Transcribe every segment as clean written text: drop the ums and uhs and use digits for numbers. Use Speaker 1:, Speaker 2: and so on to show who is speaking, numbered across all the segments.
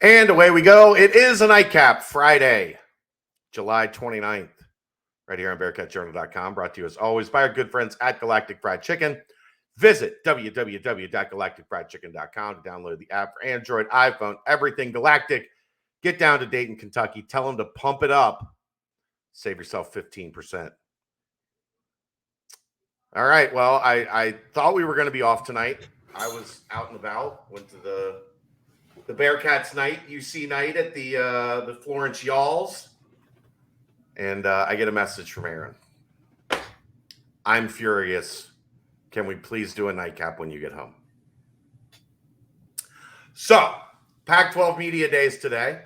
Speaker 1: And away we go. It is a nightcap Friday, July 29th, right here on BearcatJournal.com. Brought to you as always by our good friends at Galactic Fried Chicken. Visit www.galacticfriedchicken.com to download the app for Android, iPhone, everything Galactic. Get down to Dayton, Kentucky. Tell them to pump it up. Save yourself 15%. All right. Well, I thought we were going to be off tonight. I was out and about, went to the Bearcats night, UC night at the Florence Yalls, and I get a message from Aaron. I'm furious. Can we please do a nightcap when you get home? So, Pac-12 Media Days today.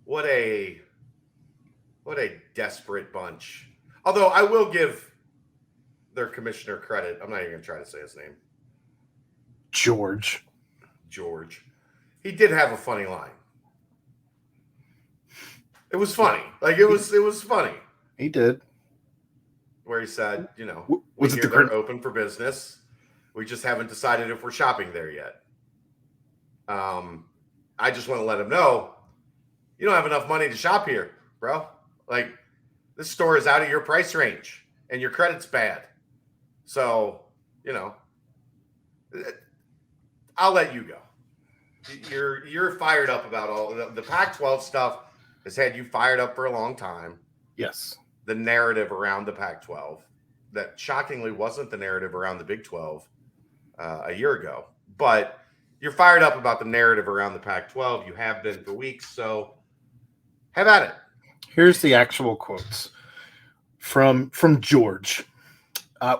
Speaker 1: What a desperate bunch. Although I will give their commissioner credit. I'm not even going to try to say his name.
Speaker 2: George.
Speaker 1: He did have a funny line. It was funny. Like it was funny.
Speaker 2: He did.
Speaker 1: Where he said,
Speaker 2: was it
Speaker 1: they're open for business. We just haven't decided if we're shopping there yet. I just want to let him know you don't have enough money to shop here, bro. Like this store is out of your price range and your credit's bad. So, I'll let you go. You're fired up about all the Pac-12 stuff has had you fired up for a long time.
Speaker 2: Yes.
Speaker 1: The narrative around the Pac-12 that shockingly wasn't the narrative around the Big 12 a year ago, but you're fired up about the narrative around the Pac-12. You have been for weeks, so have at it.
Speaker 2: Here's the actual quotes from George.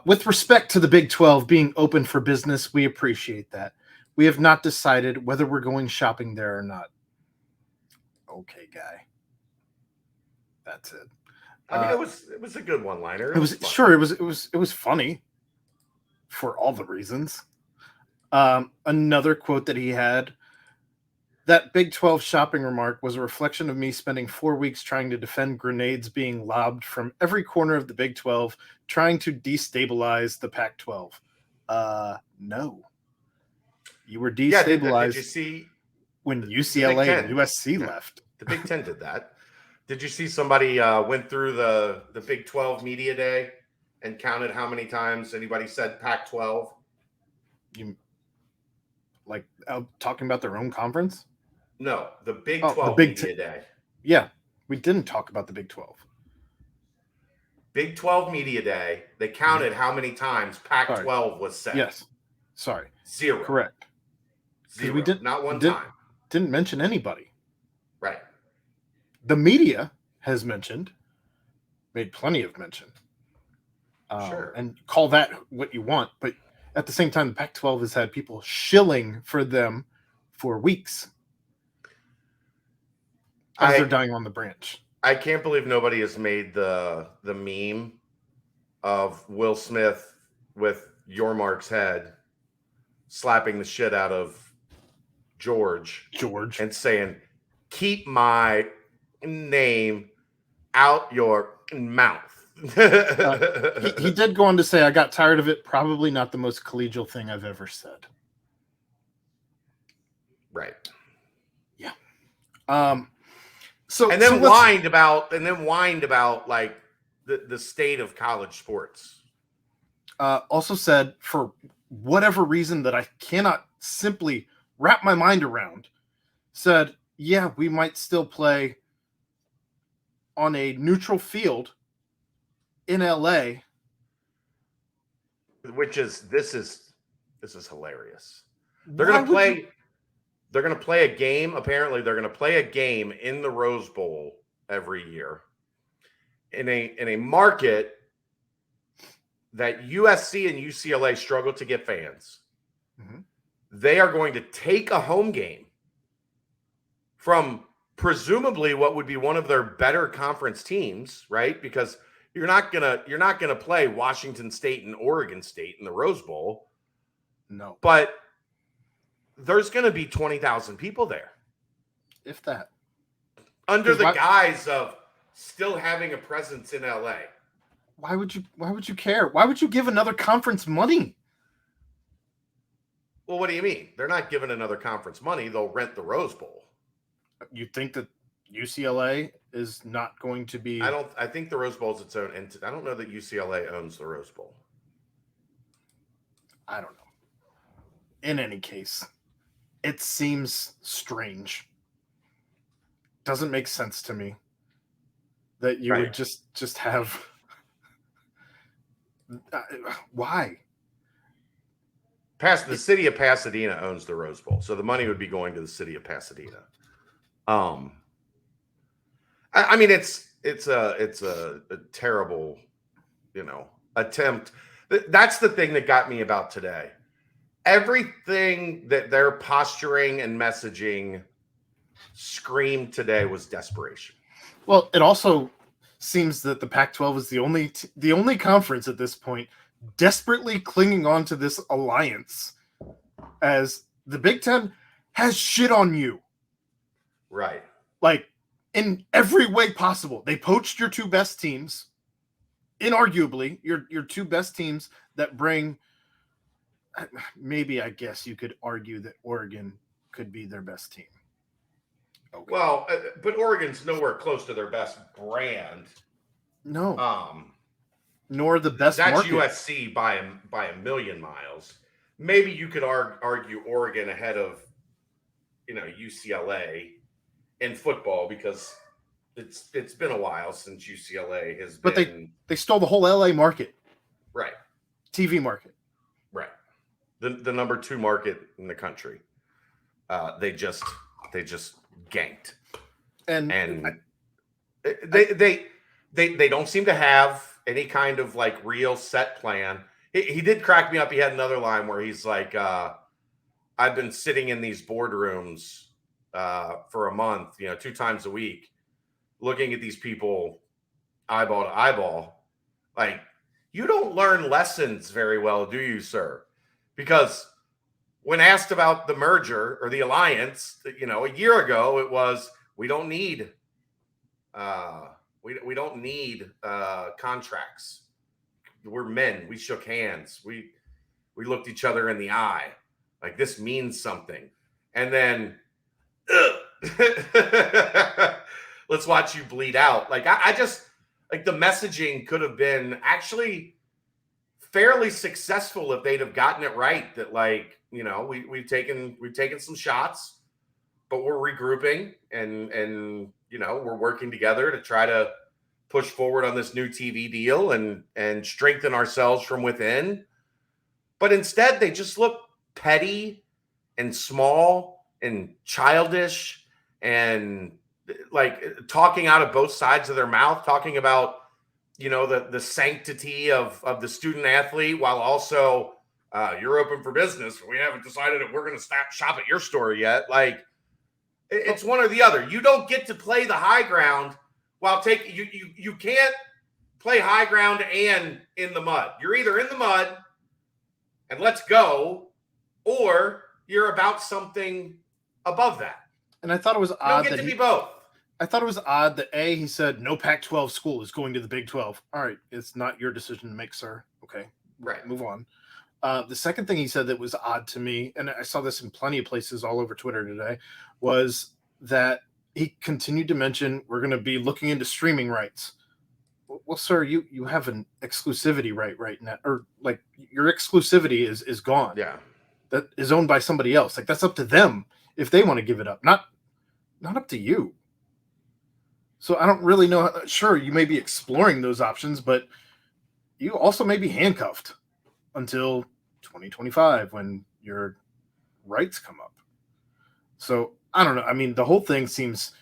Speaker 2: With respect to the Big 12 being open for business, we appreciate that. We have not decided whether we're going shopping there or not. Okay, guy. That's it.
Speaker 1: I mean, it was a good one-liner.
Speaker 2: It was funny for all the reasons. Another quote that he had, that Big 12 shopping remark was a reflection of me spending 4 weeks trying to defend grenades being lobbed from every corner of the Big 12, trying to destabilize the Pac-12. No. You were destabilized
Speaker 1: did you see
Speaker 2: when UCLA and USC left.
Speaker 1: The Big Ten did that. Did you see somebody went through the Big 12 Media Day and counted how many times anybody said Pac-12?
Speaker 2: You like talking about their own conference?
Speaker 1: No, the Big 12 Media Day.
Speaker 2: Yeah, we didn't talk about the Big 12.
Speaker 1: Big 12 Media Day, they counted how many times Pac-12 was said.
Speaker 2: Yes. Sorry.
Speaker 1: 0.
Speaker 2: Correct.
Speaker 1: 0.
Speaker 2: We didn't,
Speaker 1: not one time.
Speaker 2: Didn't mention anybody.
Speaker 1: Right.
Speaker 2: The media has made plenty of mention.
Speaker 1: Sure.
Speaker 2: And call that what you want. But at the same time, the Pac-12 has had people shilling for them for weeks. As they're dying on the branch.
Speaker 1: I can't believe nobody has made the meme of Will Smith with Yormark's head slapping the shit out of George. And saying, keep my name out your mouth.
Speaker 2: He did go on to say, I got tired of it. Probably not the most collegial thing I've ever said.
Speaker 1: Right.
Speaker 2: Yeah.
Speaker 1: Whined about like the state of college sports.
Speaker 2: Also said, for whatever reason that I cannot simply wrap my mind around, said, yeah, we might still play on a neutral field in LA.
Speaker 1: This is hilarious. They're going to play a game. Apparently, they're going to play a game in the Rose Bowl every year in a market that USC and UCLA struggle to get fans.
Speaker 2: Mm-hmm.
Speaker 1: They are going to take a home game from presumably what would be one of their better conference teams, right? Because you're not gonna play Washington State and Oregon State in the Rose Bowl.
Speaker 2: No.
Speaker 1: But there's going to be 20,000 people there.
Speaker 2: If that.
Speaker 1: Under the guise of still having a presence in LA.
Speaker 2: Why would you care? Why would you give another conference money?
Speaker 1: Well, what do you mean? They're not giving another conference money. They'll rent the Rose Bowl.
Speaker 2: You think that UCLA is not going to be?
Speaker 1: I think the Rose Bowl is its own entity. I don't know that UCLA owns the Rose Bowl.
Speaker 2: I don't know. In any case, it seems strange. Doesn't make sense to me that you would just have. Why?
Speaker 1: The city of Pasadena owns the Rose Bowl, so the money would be going to the city of Pasadena. I mean, it's a terrible, attempt. That's the thing that got me about today. Everything that they're posturing and messaging screamed today was desperation.
Speaker 2: Well, it also seems that the Pac-12 is the only conference at this point desperately clinging on to this alliance, as the Big Ten has shit on you.
Speaker 1: Right.
Speaker 2: Like, in every way possible. They poached your two best teams, inarguably, your two best teams that bring, maybe I guess you could argue that Oregon could be their best team.
Speaker 1: Okay. Well, but Oregon's nowhere close to their best brand.
Speaker 2: No. Nor the best
Speaker 1: that's
Speaker 2: market.
Speaker 1: USC by a million miles. Maybe you could argue Oregon ahead of, UCLA in football, because it's been a while since UCLA has
Speaker 2: but
Speaker 1: been.
Speaker 2: They stole the whole LA market.
Speaker 1: Right.
Speaker 2: TV market.
Speaker 1: Right. The number 2 market in the country. They just ganked.
Speaker 2: And
Speaker 1: they don't seem to have any kind of like real set plan. He did crack me up. He had another line where he's like, I've been sitting in these boardrooms for a month, 2 times a week, looking at these people eyeball to eyeball. Like, you don't learn lessons very well, do you, sir? Because when asked about the merger or the alliance, a year ago, it was, we don't need we don't need contracts. We're men. We shook hands. We looked each other in the eye. Like, this means something. And then let's watch you bleed out. Like, I just, like, the messaging could have been actually fairly successful if they'd have gotten it right. That, like, we've taken some shots, but we're regrouping and we're working together to try to push forward on this new TV deal and strengthen ourselves from within. But instead, they just look petty and small and childish and like talking out of both sides of their mouth, talking about, the sanctity of the student athlete, while also you're open for business. We haven't decided if we're going to shop at your store yet. Like, it's one or the other. You don't get to play the high ground while you can't play high ground and in the mud. You're either in the mud and let's go, or you're about something above that.
Speaker 2: And I thought it was odd.
Speaker 1: You don't get to be both.
Speaker 2: I thought it was odd that he said no Pac-12 school is going to the Big 12. All right, it's not your decision to make, sir. Okay,
Speaker 1: right.
Speaker 2: Move on. The second thing he said that was odd to me, and I saw this in plenty of places all over Twitter today, was that he continued to mention we're going to be looking into streaming rights. Well, sir, you have an exclusivity right now, or like your exclusivity is gone.
Speaker 1: Yeah,
Speaker 2: that is owned by somebody else. Like, that's up to them if they want to give it up, not up to you. So I don't really know. Sure, you may be exploring those options, but you also may be handcuffed until 2025 when your rights come up. So I don't know. I mean, the whole thing seems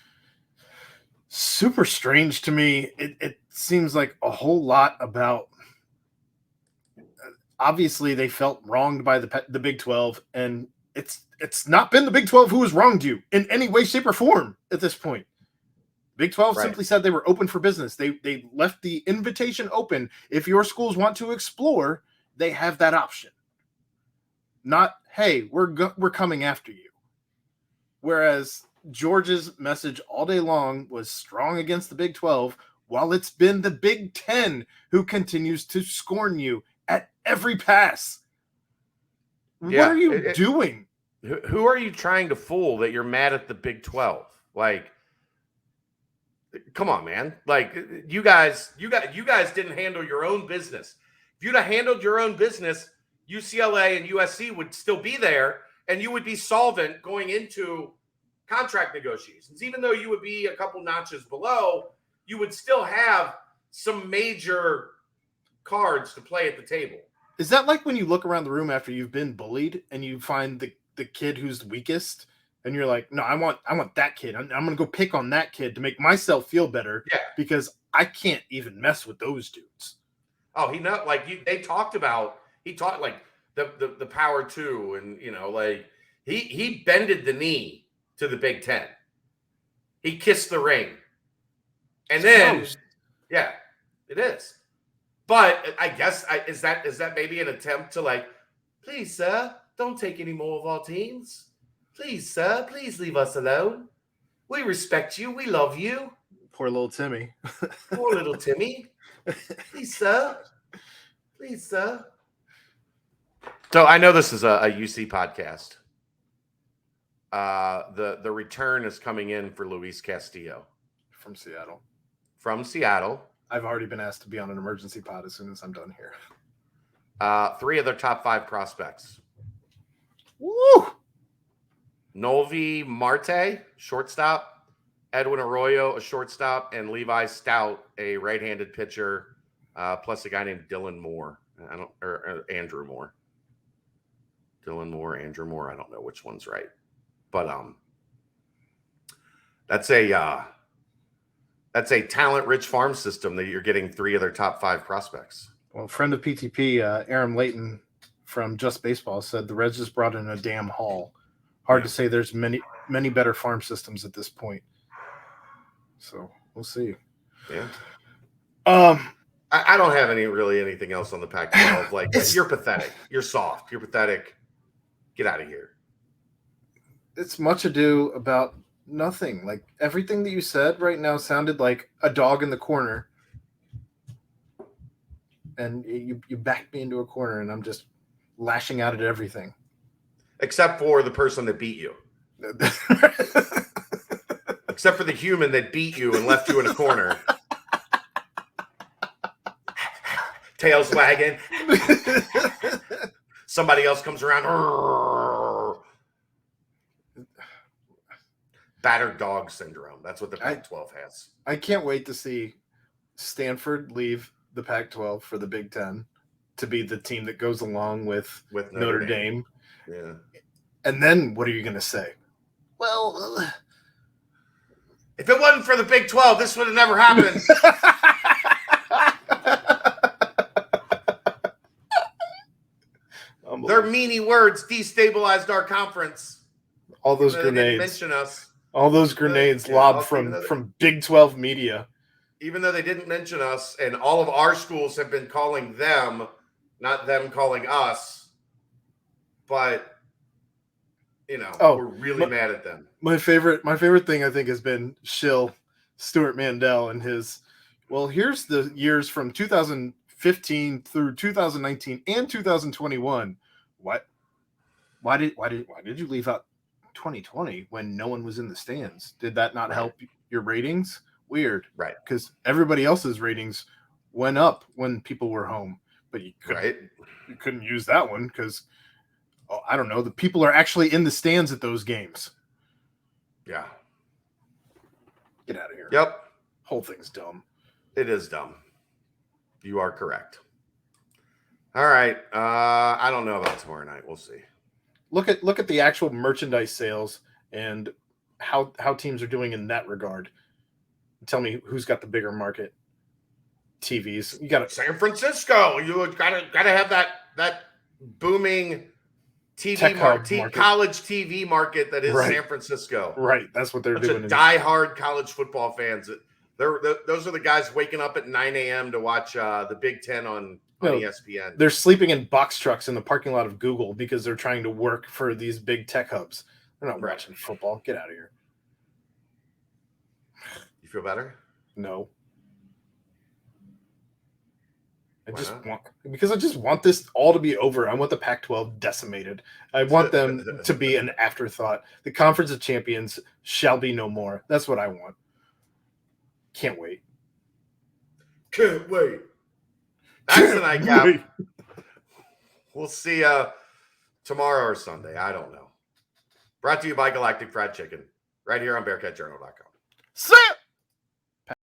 Speaker 2: super strange to me. It seems like a whole lot about, obviously they felt wronged by the Big 12, and it's not been the Big 12 who has wronged you in any way, shape, or form at this point. Big 12 simply said they were open for business. They left the invitation open. If your schools want to explore, they have that option. Not, hey, we're coming after you. Whereas Georgia's message all day long was strong against the Big 12, while it's been the Big 10 who continues to scorn you at every pass. Yeah, what are you doing?
Speaker 1: Who are you trying to fool that you're mad at the Big 12? Like, come on, man. Like, you guys didn't handle your own business. If you'd have handled your own business, UCLA and USC would still be there, and you would be solvent going into contract negotiations. Even though you would be a couple notches below, you would still have some major cards to play at the table.
Speaker 2: Is that like when you look around the room after you've been bullied and you find the kid who's the weakest, and you're like, no, I want that kid. I'm going to go pick on that kid to make myself feel better because I can't even mess with those dudes.
Speaker 1: Oh, they talked about, he talked like the power two, and like he bended the knee to the Big Ten. He kissed the ring. And then yeah, it is. But I guess is that maybe an attempt to like, please, sir, don't take any more of our teams. Please, sir, please leave us alone. We respect you. We love you.
Speaker 2: Poor little Timmy.
Speaker 1: Poor little Timmy. Please, sir. Please, sir. So I know this is a UC podcast. The return is coming in for Luis Castillo.
Speaker 2: From Seattle.
Speaker 1: From Seattle.
Speaker 2: I've already been asked to be on an emergency pod as soon as I'm done here.
Speaker 1: 3 of their top 5 prospects.
Speaker 2: Woo!
Speaker 1: Novi Marte, shortstop. Edwin Arroyo, a shortstop. And Levi Stout, a right-handed pitcher. Plus a guy named Dylan Moore. Or Andrew Moore. Dylan Moore, Andrew Moore. I don't know which one's right. But that's a talent-rich farm system that you're getting 3 of their top 5 prospects.
Speaker 2: Well, friend of PTP, Aaron Layton from Just Baseball said the Reds just brought in a damn haul. Hard to say there's many better farm systems at this point. So we'll see.
Speaker 1: Yeah. I don't have anything else on the Pac-12. Like, you're pathetic. You're soft. You're pathetic. Get out of here.
Speaker 2: It's much ado about nothing. Like, everything that you said right now sounded like a dog in the corner. And you backed me into a corner, and I'm just lashing out at everything.
Speaker 1: Except for the person that beat you. Except for the human that beat you and left you in a corner. Tails wagging. Somebody else comes around. Battered dog syndrome. That's what the Pac-12 has.
Speaker 2: I can't wait to see Stanford leave the Pac-12 for the Big Ten to be the team that goes along with Notre Dame.
Speaker 1: Yeah.
Speaker 2: And then what are you going to say? Well,
Speaker 1: if it wasn't for the Big 12, this would have never happened. Their meanie words destabilized our conference.
Speaker 2: All those grenades.
Speaker 1: They didn't mention us.
Speaker 2: All those grenades lobbed from Big 12 media.
Speaker 1: Even though they didn't mention us, and all of our schools have been calling them, not them calling us. But we're really mad at them. My favorite thing I think has been Stuart Mandel and his. Well, here's the years from 2015 through 2019 and 2021. What? Why did you leave out 2020 when no one was in the stands? Did that not help your ratings? Weird, right?
Speaker 2: Because everybody else's ratings went up when people were home, but you couldn't use that one because I don't know. The people are actually in the stands at those games.
Speaker 1: Yeah.
Speaker 2: Get out of here.
Speaker 1: Yep.
Speaker 2: Whole thing's dumb.
Speaker 1: It is dumb. You are correct. All right. I don't know about tomorrow night. We'll see.
Speaker 2: Look at the actual merchandise sales and how teams are doing in that regard. Tell me who's got the bigger market. TVs. You got
Speaker 1: San Francisco. You gotta have that booming TV college TV market that is San Francisco.
Speaker 2: Right. That's what they're doing.
Speaker 1: Die-hard college football fans. Those are the guys waking up at 9 a.m. to watch the Big Ten on ESPN.
Speaker 2: They're sleeping in box trucks in the parking lot of Google because they're trying to work for these big tech hubs. They're not watching football. Get out of here.
Speaker 1: You feel better?
Speaker 2: No. I
Speaker 1: Why
Speaker 2: just
Speaker 1: not?
Speaker 2: want because I just want this all to be over. I want the Pac-12 decimated. I want them to be an afterthought. The Conference of Champions shall be no more. That's what I want. Can't wait.
Speaker 1: Can't wait. That's the nightcap. We'll see tomorrow or Sunday. I don't know. Brought to you by Galactic Fried Chicken, right here on BearcatJournal.com.
Speaker 2: See ya!